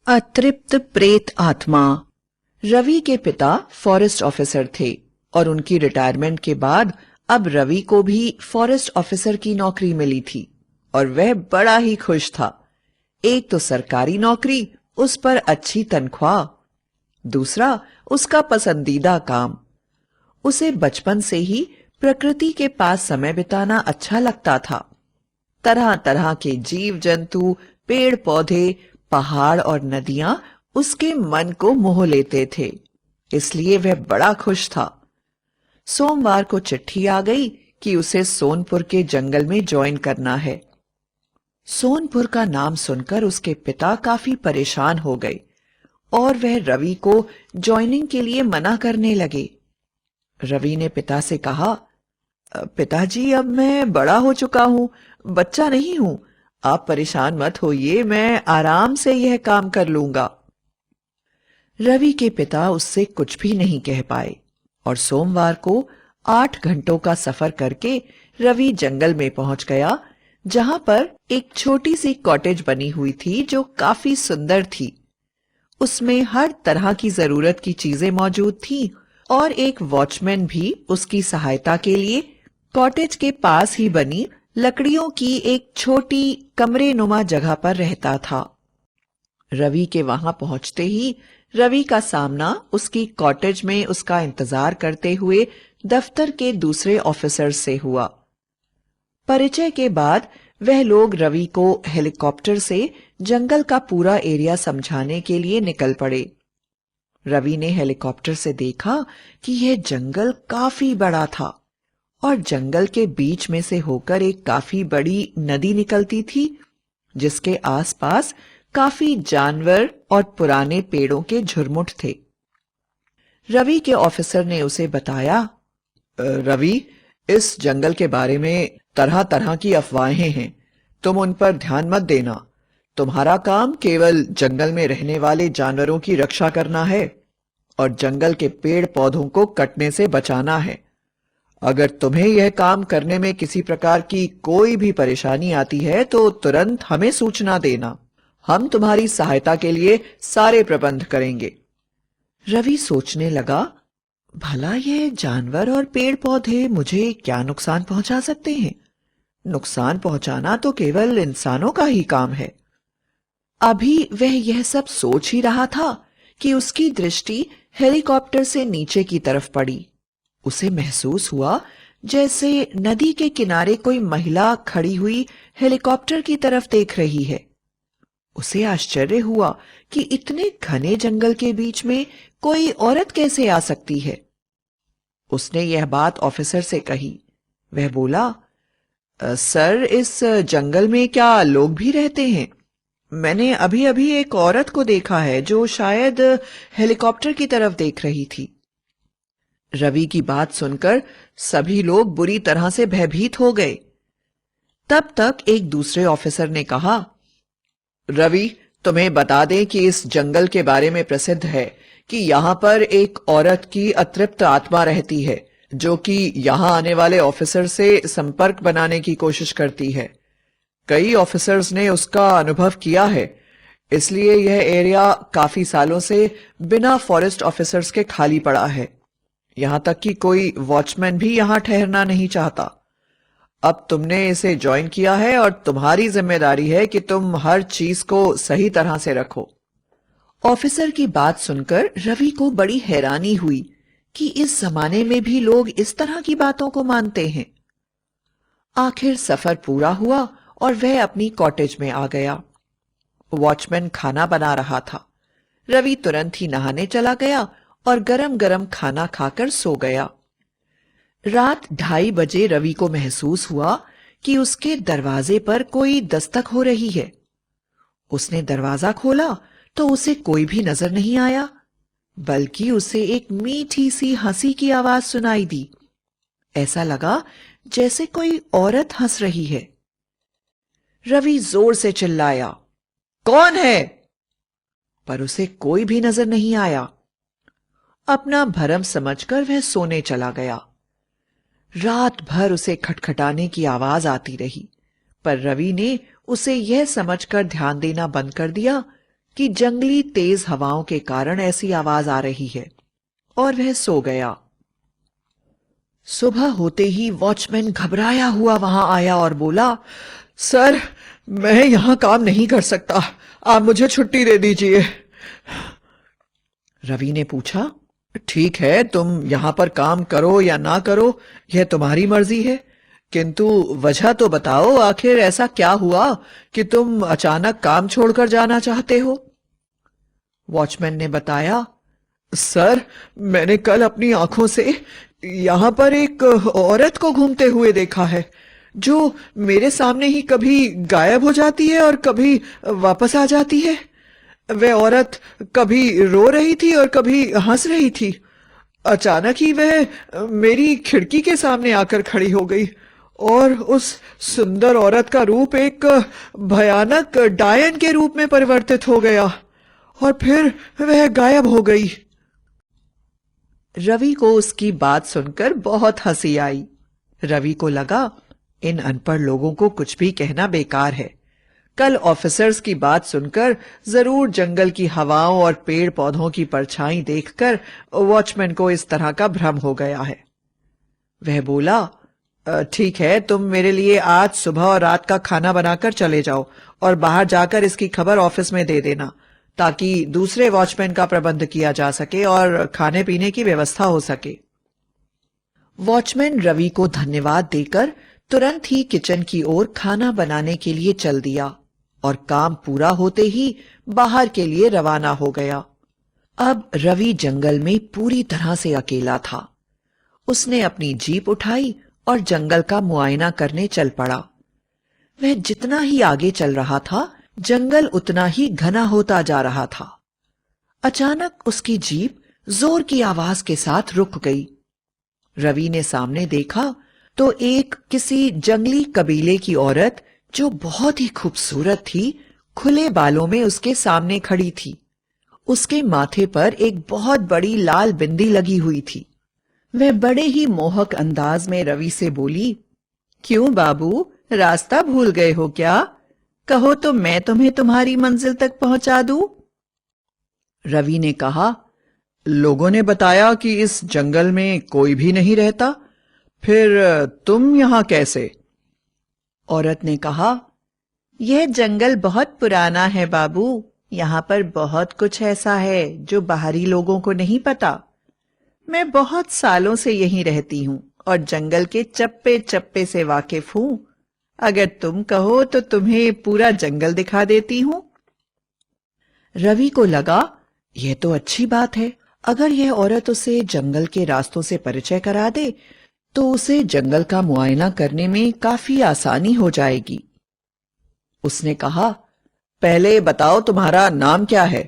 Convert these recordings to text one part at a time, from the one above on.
अतृप्त प्रेत आत्मा। रवि के पिता फॉरेस्ट ऑफिसर थे और उनकी रिटायरमेंट के बाद अब रवि को भी फॉरेस्ट ऑफिसर की नौकरी मिली थी और वह बड़ा ही खुश था। एक तो सरकारी नौकरी, उस पर अच्छी तनख्वाह, दूसरा उसका पसंदीदा काम। उसे बचपन से ही प्रकृति के पास समय बिताना अच्छा लगता था। तरह तरह के जीव जंतु, पेड़ पौधे, पहाड़ और नदियां उसके मन को मोह लेते थे, इसलिए वह बड़ा खुश था। सोमवार को चिट्ठी आ गई कि उसे सोनपुर के जंगल में ज्वाइन करना है। सोनपुर का नाम सुनकर उसके पिता काफी परेशान हो गए और वह रवि को ज्वाइनिंग के लिए मना करने लगे। रवि ने पिता से कहा, पिताजी, अब मैं बड़ा हो चुका हूं, बच्चा नहीं हूं। आप परेशान मत होइए, मैं आराम से यह काम कर लूंगा। रवि के पिता उससे कुछ भी नहीं कह पाए और सोमवार को 8 घंटों का सफर करके रवि जंगल में पहुंच गया, जहां पर एक छोटी सी कॉटेज बनी हुई थी जो काफी सुंदर थी। उसमें हर तरह की जरूरत की चीजें मौजूद थी और एक वॉचमैन भी उसकी सहायता के लिए कॉटेज के पास ही बनी लकड़ियों की एक छोटी कमरे नुमा जगह पर रहता था। रवि के वहां पहुंचते ही रवि का सामना उसकी कॉटेज में उसका इंतजार करते हुए दफ्तर के दूसरे ऑफिसर से हुआ। परिचय के बाद वह लोग रवि को हेलीकॉप्टर से जंगल का पूरा एरिया समझाने के लिए निकल पड़े। रवि ने हेलीकॉप्टर से देखा कि यह जंगल काफी बड़ा था और जंगल के बीच में से होकर एक काफी बड़ी नदी निकलती थी, जिसके आसपास काफी जानवर और पुराने पेड़ों के झुरमुट थे। रवि के ऑफिसर ने उसे बताया, रवि, इस जंगल के बारे में तरह तरह की अफवाहें हैं, तुम उन पर ध्यान मत देना। तुम्हारा काम केवल जंगल में रहने वाले जानवरों की रक्षा करना है और जंगल के पेड़ पौधों को कटने से बचाना है। अगर तुम्हें यह काम करने में किसी प्रकार की कोई भी परेशानी आती है तो तुरंत हमें सूचना देना, हम तुम्हारी सहायता के लिए सारे प्रबंध करेंगे। रवि सोचने लगा, भला ये जानवर और पेड़ पौधे मुझे क्या नुकसान पहुंचा सकते हैं? नुकसान पहुंचाना तो केवल इंसानों का ही काम है। अभी वह यह सब सोच ही रहा था कि उसकी दृष्टि हेलीकॉप्टर से नीचे की तरफ पड़ी। उसे महसूस हुआ जैसे नदी के किनारे कोई महिला खड़ी हुई हेलीकॉप्टर की तरफ देख रही है। उसे आश्चर्य हुआ कि इतने घने जंगल के बीच में कोई औरत कैसे आ सकती है। उसने यह बात ऑफिसर से कही। वह बोला, सर, इस जंगल में क्या लोग भी रहते हैं? मैंने अभी अभी एक औरत को देखा है जो शायद हेलीकॉप्टर की तरफ देख रही थी। रवि की बात सुनकर सभी लोग बुरी तरह से भयभीत हो गए। तब तक एक दूसरे ऑफिसर ने कहा, रवि, तुम्हें बता दें कि इस जंगल के बारे में प्रसिद्ध है कि यहाँ पर एक औरत की अतृप्त आत्मा रहती है जो कि यहाँ आने वाले ऑफिसर से संपर्क बनाने की कोशिश करती है। कई ऑफिसर्स ने उसका अनुभव किया है, इसलिए यह एरिया काफी सालों से बिना फॉरेस्ट ऑफिसर्स के खाली पड़ा है। यहां तक कि कोई वॉचमैन भी यहां ठहरना नहीं चाहता। अब तुमने इसे ज्वाइन किया है और तुम्हारी जिम्मेदारी है कि तुम हर चीज को सही तरह से रखो। ऑफिसर की बात सुनकर रवि को बड़ी हैरानी हुई कि इस जमाने में भी लोग इस तरह की बातों को मानते हैं। आखिर सफर पूरा हुआ और वह अपनी कॉटेज में आ गया। वॉचमैन खाना बना रहा था। रवि तुरंत ही नहाने चला गया और गरम गरम खाना खाकर सो गया। रात 2:30 बजे रवि को महसूस हुआ कि उसके दरवाजे पर कोई दस्तक हो रही है। उसने दरवाजा खोला तो उसे कोई भी नजर नहीं आया, बल्कि उसे एक मीठी सी हंसी की आवाज सुनाई दी। ऐसा लगा जैसे कोई औरत हंस रही है। रवि जोर से चिल्लाया, कौन है? पर उसे कोई भी नजर नहीं आया। अपना भरम समझकर वह सोने चला गया। रात भर उसे खटखटाने की आवाज आती रही, पर रवि ने उसे यह समझकर ध्यान देना बंद कर दिया कि जंगली तेज हवाओं के कारण ऐसी आवाज आ रही है, और वह सो गया। सुबह होते ही वॉचमैन घबराया हुआ वहां आया और बोला, सर, मैं यहां काम नहीं कर सकता, आप मुझे छुट्टी दे दीजिए। रवि ने पूछा, ठीक है, तुम यहां पर काम करो या ना करो, यह तुम्हारी मर्जी है, किंतु वजह तो बताओ, आखिर ऐसा क्या हुआ कि तुम अचानक काम छोड़कर जाना चाहते हो? वॉचमैन ने बताया, सर, मैंने कल अपनी आंखों से यहां पर एक औरत को घूमते हुए देखा है, जो मेरे सामने ही कभी गायब हो जाती है और कभी वापस आ जाती है। वह औरत कभी रो रही थी और कभी हंस रही थी। अचानक ही वह मेरी खिड़की के सामने आकर खड़ी हो गई और उस सुंदर औरत का रूप एक भयानक डायन के रूप में परिवर्तित हो गया और फिर वह गायब हो गई। रवि को उसकी बात सुनकर बहुत हंसी आई। रवि को लगा, इन अनपढ़ लोगों को कुछ भी कहना बेकार है। कल ऑफिसर्स की बात सुनकर जरूर जंगल की हवाओं और पेड़ पौधों की परछाई देखकर वॉचमैन को इस तरह का भ्रम हो गया है। वह बोला, ठीक है, तुम मेरे लिए आज सुबह और रात का खाना बनाकर चले जाओ और बाहर जाकर इसकी खबर ऑफिस में दे देना, ताकि दूसरे वॉचमैन का प्रबंध किया जा सके और खाने पीने की व्यवस्था हो सके। वॉचमैन रवि को धन्यवाद देकर तुरंत ही किचन की ओर खाना बनाने के लिए चल दिया और काम पूरा होते ही बाहर के लिए रवाना हो गया। अब रवि जंगल में पूरी तरह से अकेला था। उसने अपनी जीप उठाई और जंगल का मुआयना करने चल पड़ा। वह जितना ही आगे चल रहा था, जंगल उतना ही घना होता जा रहा था। अचानक उसकी जीप जोर की आवाज के साथ रुक गई। रवि ने सामने देखा तो एक किसी जंगली कबीले की औरत, जो बहुत ही खूबसूरत थी, खुले बालों में उसके सामने खड़ी थी। उसके माथे पर एक बहुत बड़ी लाल बिंदी लगी हुई थी। वह बड़े ही मोहक अंदाज में रवि से बोली, क्यों बाबू, रास्ता भूल गए हो क्या? कहो तो मैं तुम्हें तुम्हारी मंजिल तक पहुंचा दूं। रवि ने कहा, लोगों ने बताया कि इस जंगल में कोई भी नहीं रहता, फिर तुम यहां कैसे? औरत ने कहा, यह जंगल बहुत पुराना है बाबू, यहाँ पर बहुत कुछ ऐसा है जो बाहरी लोगों को नहीं पता। मैं बहुत सालों से यहीं रहती हूँ और जंगल के चप्पे चप्पे से वाकिफ हूँ। अगर तुम कहो तो तुम्हें पूरा जंगल दिखा देती हूँ। रवि को लगा, यह तो अच्छी बात है। अगर यह औरत उसे जंगल के रास्तों से परिचय करा दे तो उसे जंगल का मुआयना करने में काफी आसानी हो जाएगी। उसने कहा, पहले बताओ तुम्हारा नाम क्या है?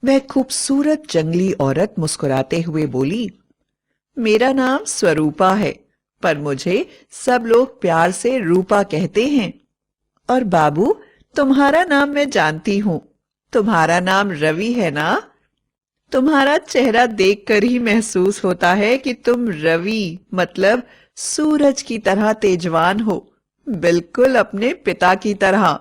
वह खूबसूरत जंगली औरत मुस्कुराते हुए बोली, मेरा नाम स्वरूपा है, पर मुझे सब लोग प्यार से रूपा कहते हैं। और बाबू, तुम्हारा नाम मैं जानती हूं, तुम्हारा नाम रवि है ना? तुम्हारा चेहरा देखकर ही महसूस होता है कि तुम रवि मतलब सूरज की तरह तेजवान हो, बिल्कुल अपने पिता की तरह।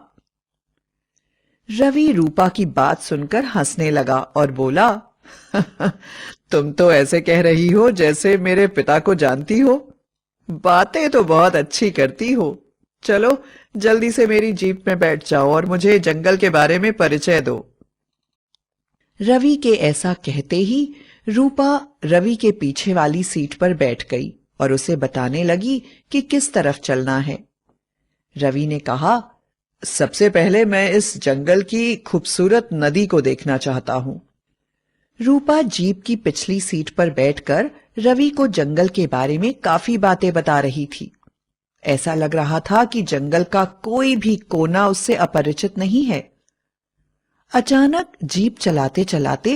रवि रूपा की बात सुनकर हंसने लगा और बोला, तुम तो ऐसे कह रही हो जैसे मेरे पिता को जानती हो। बातें तो बहुत अच्छी करती हो। चलो जल्दी से मेरी जीप में बैठ जाओ और मुझे जंगल के बारे में परिचय दो। रवि के ऐसा कहते ही रूपा रवि के पीछे वाली सीट पर बैठ गई और उसे बताने लगी कि किस तरफ चलना है। रवि ने कहा, सबसे पहले मैं इस जंगल की खूबसूरत नदी को देखना चाहता हूं। रूपा जीप की पिछली सीट पर बैठकर रवि को जंगल के बारे में काफी बातें बता रही थी। ऐसा लग रहा था कि जंगल का कोई भी कोना उससे अपरिचित नहीं है। अचानक जीप चलाते चलाते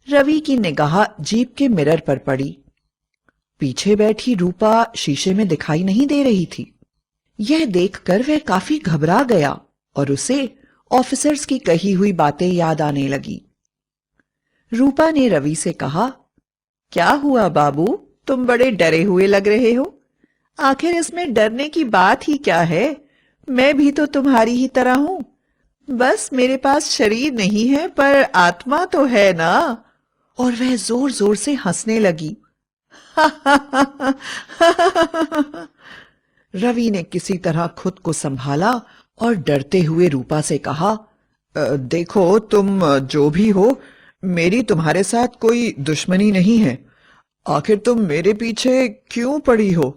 रवि की निगाह जीप के मिरर पर पड़ी। पीछे बैठी रूपा शीशे में दिखाई नहीं दे रही थी। यह देखकर वह काफी घबरा गया और उसे ऑफिसर्स की कही हुई बातें याद आने लगी। रूपा ने रवि से कहा, क्या हुआ बाबू, तुम बड़े डरे हुए लग रहे हो। आखिर इसमें डरने की बात ही क्या है? मैं भी तो तुम्हारी ही तरह हूं। बस मेरे पास शरीर नहीं है पर आत्मा तो है ना। और वह जोर जोर से हंसने लगी। रवि ने किसी तरह खुद को संभाला और डरते हुए रूपा से कहा, देखो तुम जो भी हो, मेरी तुम्हारे साथ कोई दुश्मनी नहीं है। आखिर तुम मेरे पीछे क्यों पड़ी हो?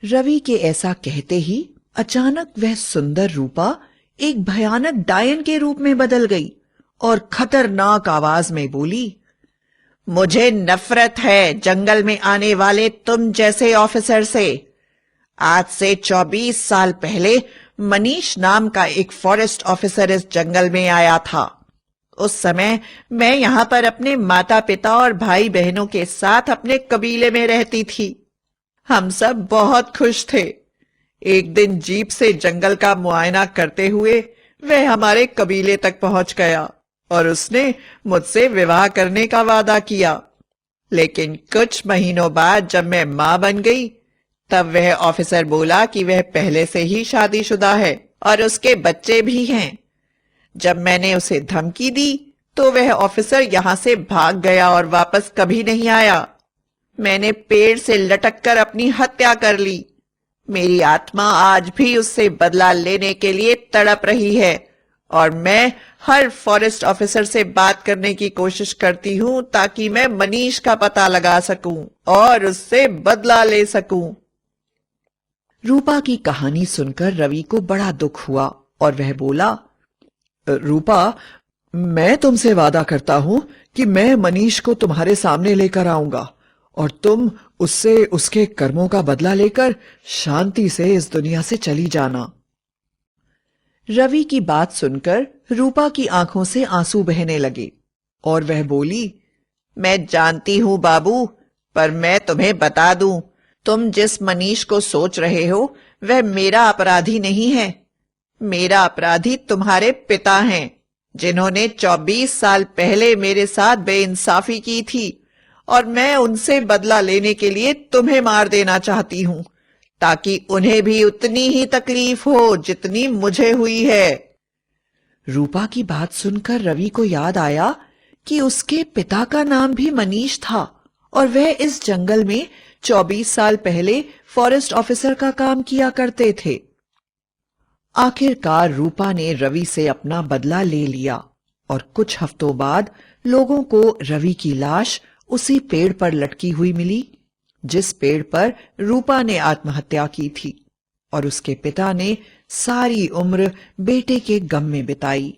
रवि के ऐसा कहते ही अचानक वह सुंदर रूपा एक भयानक डायन के रूप में बदल गई और खतरनाक आवाज में बोली, मुझे नफरत है जंगल में आने वाले तुम जैसे ऑफिसर से। आज से 24 साल पहले मनीष नाम का एक फॉरेस्ट ऑफिसर इस जंगल में आया था। उस समय मैं यहां पर अपने माता पिता और भाई बहनों के साथ अपने कबीले में रहती थी। हम सब बहुत खुश थे। एक दिन जीप से जंगल का मुआयना करते हुए वह हमारे कबीले तक पहुंच गया और उसने मुझसे विवाह करने का वादा किया। लेकिन कुछ महीनों बाद जब मैं मां बन गई, तब वह ऑफिसर बोला कि वह पहले से ही शादीशुदा है और उसके बच्चे भी हैं। जब मैंने उसे धमकी दी तो वह ऑफिसर यहां से भाग गया और वापस कभी नहीं आया। मैंने पेड़ से लटककर अपनी हत्या कर ली। मेरी आत्मा आज भी उससे बदला लेने के लिए तड़प रही है और मैं हर फॉरेस्ट ऑफिसर से बात करने की कोशिश करती हूं ताकि मैं मनीष का पता लगा सकूं और उससे बदला ले सकूं। रूपा की कहानी सुनकर रवि को बड़ा दुख हुआ और वह बोला, रूपा, मैं तुमसे वादा करता हूं कि मैं मनीष को तुम्हारे सामने लेकर आऊंगा और तुम उससे उसके कर्मों का बदला लेकर शांति से इस दुनिया से चली जाना। रवि की बात सुनकर रूपा की आंखों से आंसू बहने लगे और वह बोली, मैं जानती हूं बाबू, पर मैं तुम्हें बता दूं, तुम जिस मनीष को सोच रहे हो वह मेरा अपराधी नहीं है। मेरा अपराधी तुम्हारे पिता हैं, जिन्होंने 24 साल पहले मेरे साथ बेइंसाफी की थी और मैं उनसे बदला लेने के लिए तुम्हें मार देना चाहती हूं ताकि उन्हें भी उतनी ही तकलीफ हो जितनी मुझे हुई है। रूपा की बात सुनकर रवि को याद आया कि उसके पिता का नाम भी मनीष था और वह इस जंगल में 24 साल पहले फॉरेस्ट ऑफिसर का काम किया करते थे। आखिरकार रूपा ने रवि से अपना बदला ले लिया और कुछ हफ्तों बाद लोगों को रवि की लाश उसी पेड़ पर लटकी हुई मिली जिस पेड़ पर रूपा ने आत्महत्या की थी और उसके पिता ने सारी उम्र बेटे के गम में बिताई।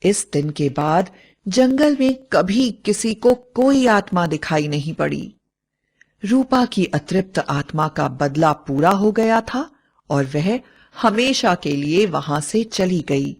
इस दिन के बाद जंगल में कभी किसी को कोई आत्मा दिखाई नहीं पड़ी। रूपा की अतृप्त आत्मा का बदला पूरा हो गया था और वह हमेशा के लिए वहां से चली गई।